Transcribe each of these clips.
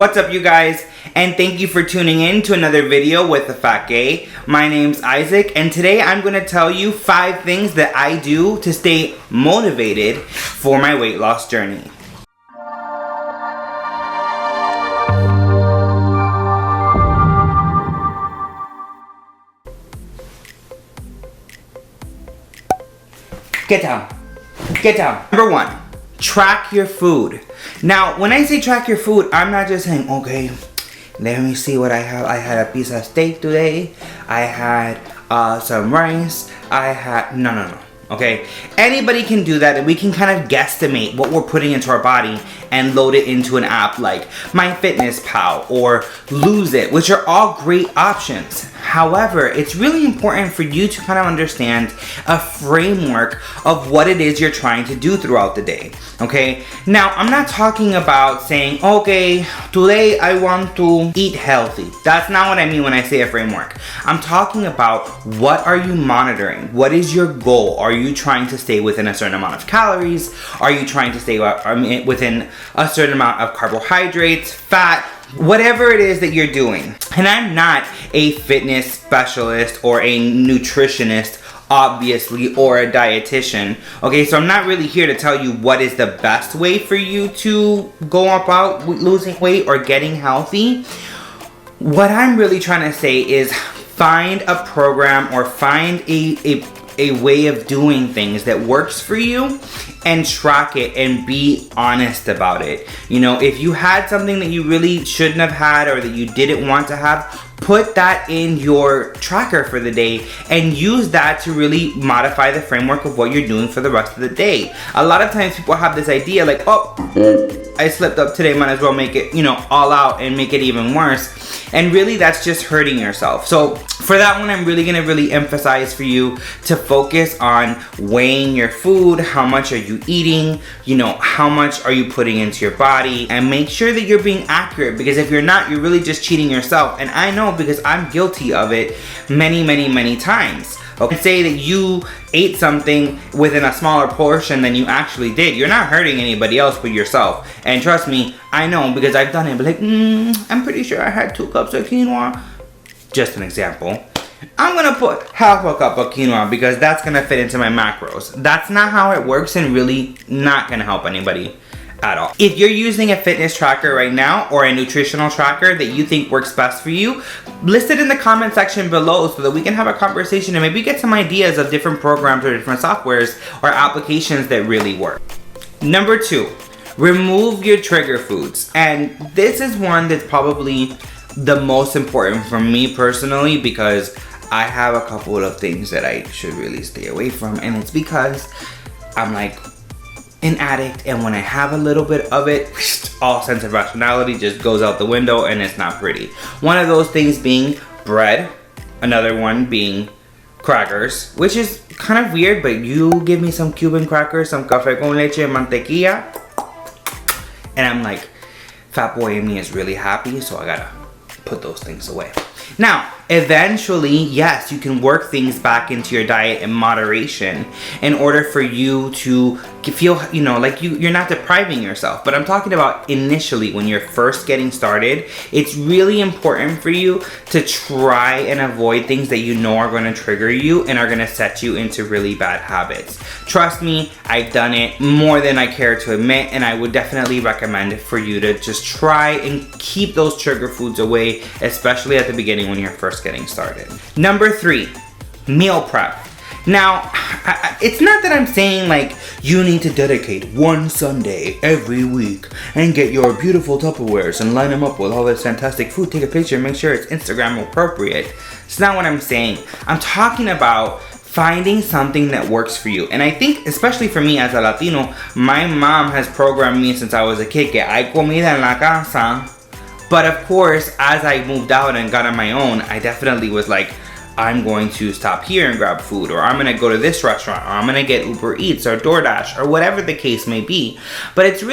What's up, you guys? And thank you for tuning in to another video with the Fat Gay. My name's Isaac, and today I'm going to tell you 5 things that I do to stay motivated for my weight loss journey. Get down. Get down. Number 1. Track your food. Now, when I say track your food, I'm not just saying, okay, let me see what I have. I had a piece of steak today. I had some rice. No. Okay, anybody can do that, and we can kind of guesstimate what we're putting into our body and load it into an app like MyFitnessPal or Lose It, which are all great options. However, it's really important for you to kind of understand a framework of what it is you're trying to do throughout the day. Okay, now I'm not talking about saying, okay, today I want to eat healthy. That's not what I mean when I say a framework. I'm talking about, what are you monitoring? What is your goal? Are you trying to stay within a certain amount of calories? Are you trying to stay within a certain amount of carbohydrates, fat, whatever it is that you're doing? And I'm not a fitness specialist or a nutritionist, obviously, or a dietitian. Okay, so I'm not really here to tell you what is the best way for you to go about losing weight or getting healthy. What I'm really trying to say is find a program or find a way of doing things that works for you and track it and be honest about it. You know, if you had something that you really shouldn't have had or that you didn't want to have, put that in your tracker for the day and use that to really modify the framework of what you're doing for the rest of the day. A lot of times people have this idea like, oh, I slipped up today, might as well make it, all out and make it even worse. And really, that's just hurting yourself. So for that one, I'm really gonna emphasize for you to focus on weighing your food. How much are you eating? How much are you putting into your body? And make sure that you're being accurate, because if you're not, you're really just cheating yourself. And I know, because I'm guilty of it many times. Okay, say that you ate something within a smaller portion than you actually did. You're not hurting anybody else but yourself. And trust me, I know, because I've done it. But like, I'm pretty sure I had 2 cups of quinoa. Just an example. I'm gonna put half a cup of quinoa because that's gonna fit into my macros. That's not how it works, and really not gonna help anybody at all. If you're using a fitness tracker right now or a nutritional tracker that you think works best for you, list it in the comment section below so that we can have a conversation and maybe get some ideas of different programs or different softwares or applications that really work. Number 2, remove your trigger foods. And this is one that's probably the most important for me personally, because I have a couple of things that I should really stay away from, and it's because I'm like an addict, and when I have a little bit of it, all sense of rationality just goes out the window, and it's not pretty. One of those things being bread, another one being crackers, which is kind of weird, but you give me some Cuban crackers, some café con leche and mantequilla, and I'm like, fat boy in me is really happy, so I gotta put those things away. Now, eventually, yes, you can work things back into your diet in moderation in order for you to feel, like you're not depriving yourself. But I'm talking about initially, when you're first getting started, it's really important for you to try and avoid things that you know are going to trigger you and are going to set you into really bad habits. Trust me, I've done it more than I care to admit, and I would definitely recommend for you to just try and keep those trigger foods away, especially at the beginning when you're first getting started. Number 3, meal prep. Now, it's not that I'm saying like you need to dedicate one Sunday every week and get your beautiful Tupperwares and line them up with all this fantastic food, take a picture, make sure it's Instagram appropriate. It's not what I'm saying. I'm talking about finding something that works for you. And I think, especially for me as a Latino, my mom has programmed me since I was a kid, que hay comida en la casa. But of course, as I moved out and got on my own, I definitely was like, I'm going to stop here and grab food, or I'm going to go to this restaurant, or I'm going to get Uber Eats or DoorDash, or whatever the case may be. But it's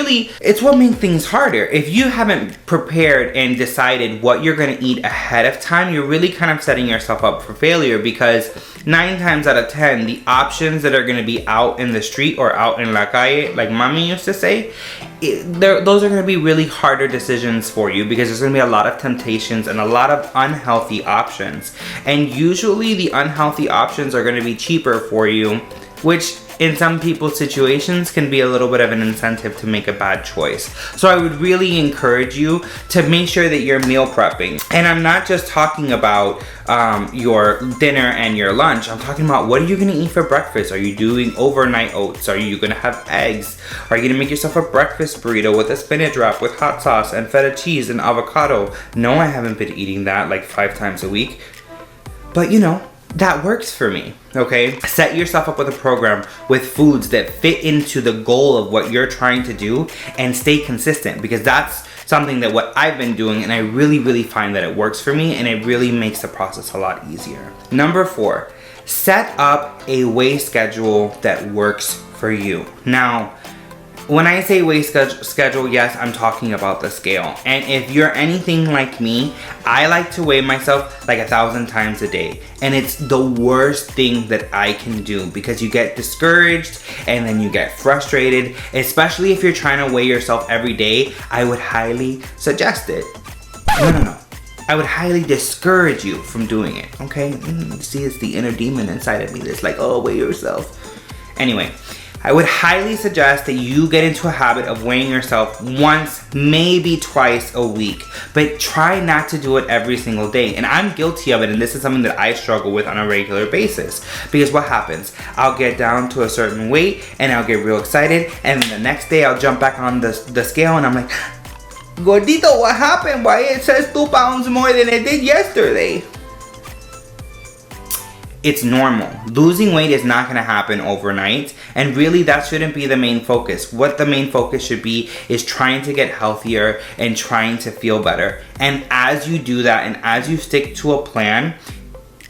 what makes things harder. If you haven't prepared and decided what you're going to eat ahead of time, you're really kind of setting yourself up for failure, because 9 times out of 10, the options that are going to be out in the street or out in la calle, like mommy used to say, those are going to be really harder decisions for you because there's going to be a lot of temptations and a lot of unhealthy options. And usually the unhealthy options are going to be cheaper for you, which in some people's situations can be a little bit of an incentive to make a bad choice. So I would really encourage you to make sure that you're meal prepping. And I'm not just talking about your dinner and your lunch. I'm talking about, what are you gonna eat for breakfast? Are you doing overnight oats? Are you gonna have eggs? Are you gonna make yourself a breakfast burrito with a spinach wrap with hot sauce and feta cheese and avocado? No, I haven't been eating that like 5 times a week. But you know, that works for me, okay? Set yourself up with a program with foods that fit into the goal of what you're trying to do and stay consistent, because that's something that what I've been doing, and I really find that it works for me, and it really makes the process a lot easier. Number 4, set up a weigh schedule that works for you. Now, when I say weigh schedule, yes, I'm talking about the scale. And if you're anything like me, I like to weigh myself like 1,000 times a day. And it's the worst thing that I can do, because you get discouraged and then you get frustrated, especially if you're trying to weigh yourself every day. I would highly suggest it. No. I would highly discourage you from doing it, okay? See, it's the inner demon inside of me that's like, oh, weigh yourself. Anyway, I would highly suggest that you get into a habit of weighing yourself once, maybe twice a week, but try not to do it every single day. And I'm guilty of it, and this is something that I struggle with on a regular basis, because what happens? I'll get down to a certain weight and I'll get real excited, and the next day I'll jump back on the scale and I'm like, Gordito, what happened? Why it says 2 pounds more than it did yesterday? It's normal. Losing weight is not going to happen overnight, and really that shouldn't be the main focus. What the main focus should be is trying to get healthier and trying to feel better. And as you do that, and as you stick to a plan,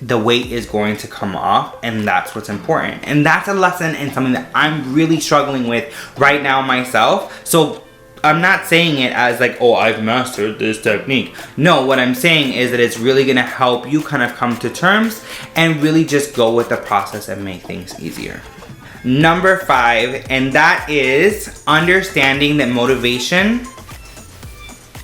the weight is going to come off, and that's what's important. And that's a lesson and something that I'm really struggling with right now myself. So I'm not saying it as like, oh, I've mastered this technique. No, what I'm saying is that it's really gonna help you kind of come to terms and really just go with the process and make things easier. Number 5, and that is understanding that motivation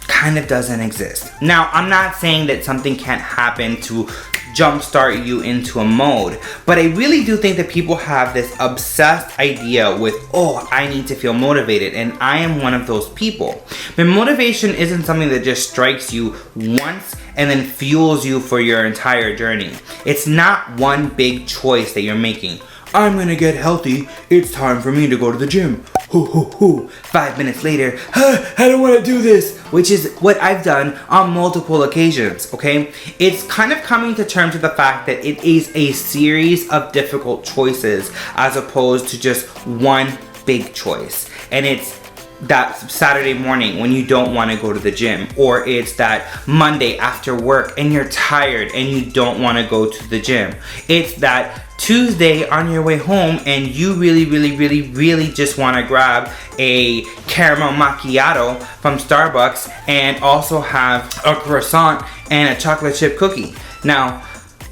kind of doesn't exist. Now, I'm not saying that something can't happen to jumpstart you into a mode, but I really do think that people have this obsessed idea with, oh, I need to feel motivated, and I am one of those people. But motivation isn't something that just strikes you once and then fuels you for your entire journey. It's not one big choice that you're making. I'm gonna get healthy, it's time for me to go to the gym. 5 minutes later, I don't wanna do this, which is what I've done on multiple occasions, okay? It's kind of coming to terms with the fact that it is a series of difficult choices as opposed to just one big choice. And it's that Saturday morning when you don't want to go to the gym, or it's that Monday after work and you're tired and you don't want to go to the gym. It's that Tuesday on your way home and you really just want to grab a caramel macchiato from Starbucks and also have a croissant and a chocolate chip cookie. Now,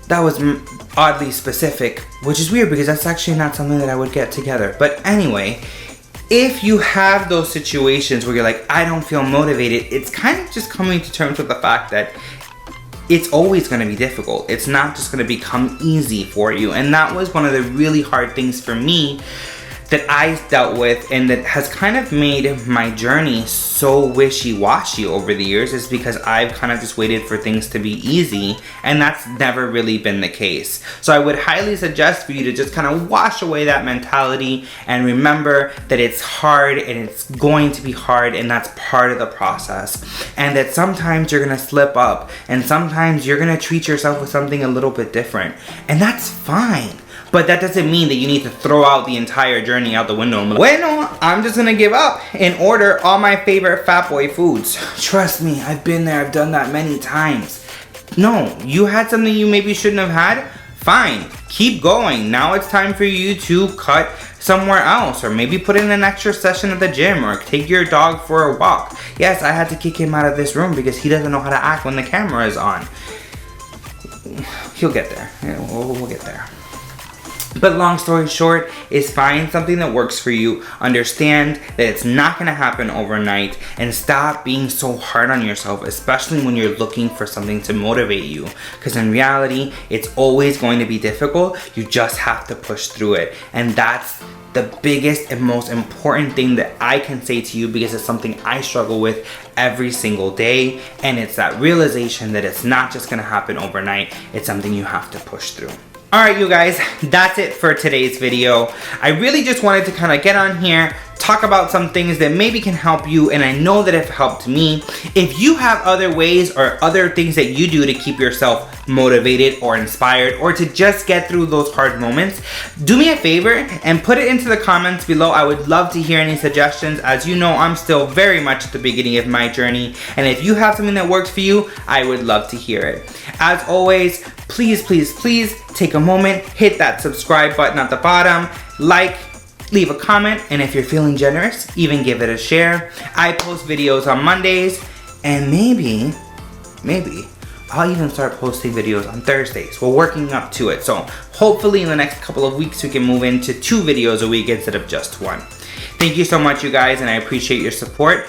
that was oddly specific, which is weird because that's actually not something that I would get together. But anyway, if you have those situations where you're like, I don't feel motivated, it's kind of just coming to terms with the fact that it's always going to be difficult. It's not just going to become easy for you. And that was one of the really hard things for me that I dealt with, and that has kind of made my journey so wishy-washy over the years, is because I've kind of just waited for things to be easy, and that's never really been the case. So I would highly suggest for you to just kind of wash away that mentality and remember that it's hard and it's going to be hard, and that's part of the process. And that sometimes you're gonna slip up, and sometimes you're gonna treat yourself with something a little bit different, and that's fine. But that doesn't mean that you need to throw out the entire journey out the window. Bueno, I'm just gonna give up and order all my favorite fat boy foods. Trust me, I've been there, I've done that many times. No, you had something you maybe shouldn't have had? Fine, keep going. Now it's time for you to cut somewhere else, or maybe put in an extra session at the gym, or take your dog for a walk. Yes, I had to kick him out of this room because he doesn't know how to act when the camera is on. He'll get there, we'll get there. But long story short is find something that works for you, understand that it's not gonna happen overnight, and stop being so hard on yourself, especially when you're looking for something to motivate you. Because in reality, it's always going to be difficult. You just have to push through it. And that's the biggest and most important thing that I can say to you, because it's something I struggle with every single day. And it's that realization that it's not just gonna happen overnight. It's something you have to push through. Alright you guys, that's it for today's video. I really just wanted to kind of get on here, talk about some things that maybe can help you, and I know that have helped me. If you have other ways or other things that you do to keep yourself motivated or inspired, or to just get through those hard moments, do me a favor and put it into the comments below. I would love to hear any suggestions. As you know, I'm still very much at the beginning of my journey, and if you have something that works for you, I would love to hear it. As always, please, please, please take a moment, hit that subscribe button at the bottom, like, leave a comment, and if you're feeling generous, even give it a share. I post videos on Mondays, and maybe I'll even start posting videos on Thursdays. We're working up to it, so hopefully in the next couple of weeks we can move into 2 videos a week instead of just 1. Thank you so much, you guys, and I appreciate your support.